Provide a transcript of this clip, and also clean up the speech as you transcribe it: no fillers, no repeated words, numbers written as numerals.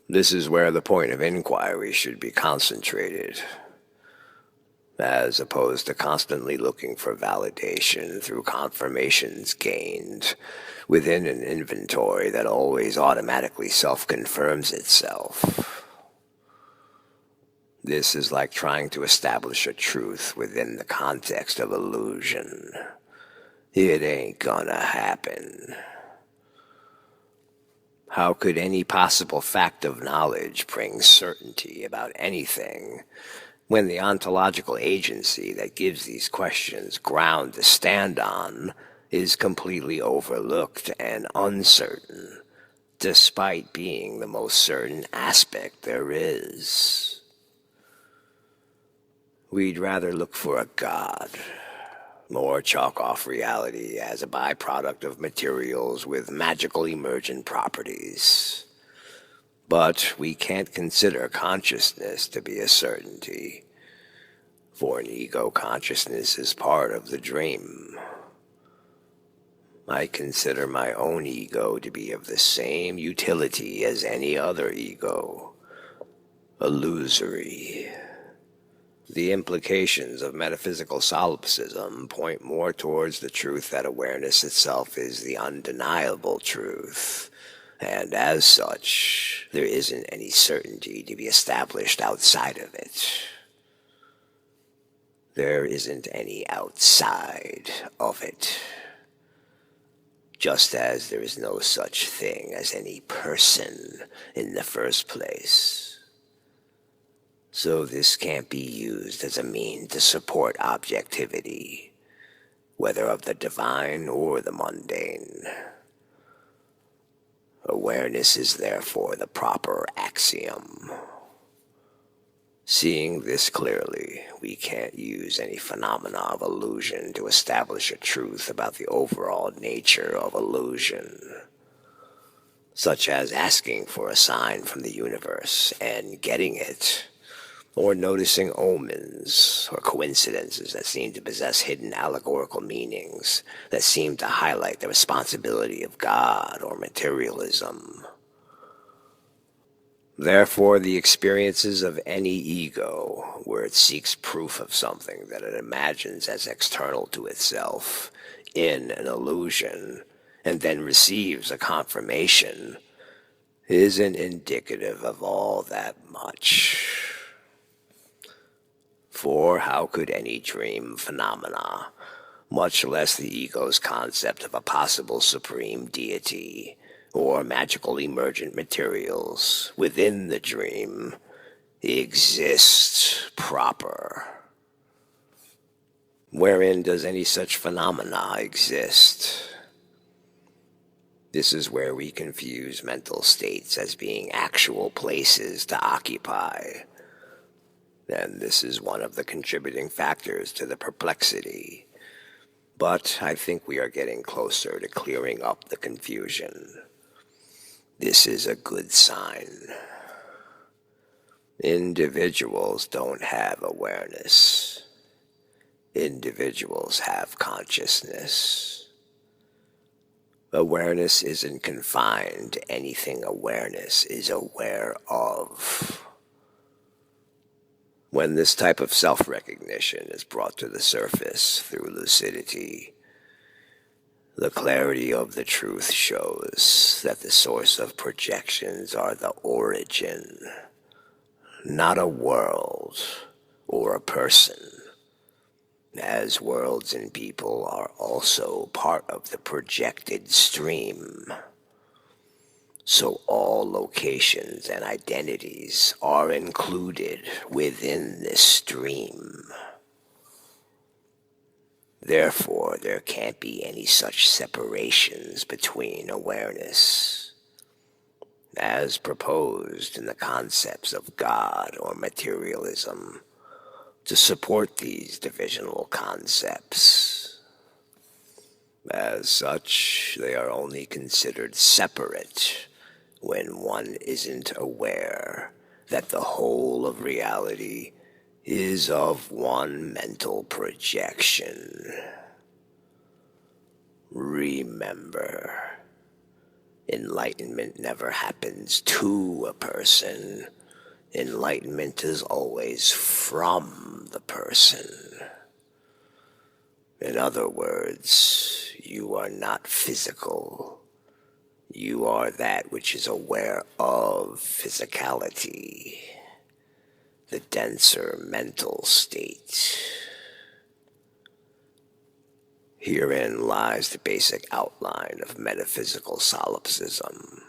This is where the point of inquiry should be concentrated, as opposed to constantly looking for validation through confirmations gained within an inventory that always automatically self-confirms itself. This is like trying to establish a truth within the context of illusion. It ain't gonna happen. How could any possible fact of knowledge bring certainty about anything when the ontological agency that gives these questions ground to stand on is completely overlooked and uncertain, despite being the most certain aspect there is? We'd rather look for a god, or chalk off reality as a byproduct of materials with magical emergent properties. But we can't consider consciousness to be a certainty, for an ego consciousness is part of the dream. I consider my own ego to be of the same utility as any other ego, illusory. The implications of metaphysical solipsism point more towards the truth that awareness itself is the undeniable truth, and as such, there isn't any certainty to be established outside of it. There isn't any outside of it. Just as there is no such thing as any person in the first place. So this can't be used as a mean to support objectivity, whether of the divine or the mundane. Awareness is therefore the proper axiom. Seeing this clearly, we can't use any phenomena of illusion to establish a truth about the overall nature of illusion, such as asking for a sign from the universe and getting it, or noticing omens or coincidences that seem to possess hidden allegorical meanings that seem to highlight the responsibility of God or materialism. Therefore, the experiences of any ego, where it seeks proof of something that it imagines as external to itself in an illusion, and then receives a confirmation, isn't indicative of all that much. For how could any dream phenomena, much less the ego's concept of a possible supreme deity or magical emergent materials within the dream, exist proper? Wherein does any such phenomena exist? This is where we confuse mental states as being actual places to occupy. And this is one of the contributing factors to the perplexity. But I think we are getting closer to clearing up the confusion. This is a good sign. Individuals don't have awareness. Individuals have consciousness. Awareness isn't confined to anything awareness is aware of. When this type of self-recognition is brought to the surface through lucidity, the clarity of the truth shows that the source of projections are the origin, not a world or a person, as worlds and people are also part of the projected stream. So all locations and identities are included within this stream. Therefore, there can't be any such separations between awareness, as proposed in the concepts of God or materialism, to support these divisional concepts. As such, they are only considered separate when one isn't aware that the whole of reality is of one mental projection. Remember, Enlightenment never happens to a person. Enlightenment is always from the person. In other words, you are not physical. You are that which is aware of physicality, the denser mental state. Herein lies the basic outline of metaphysical solipsism.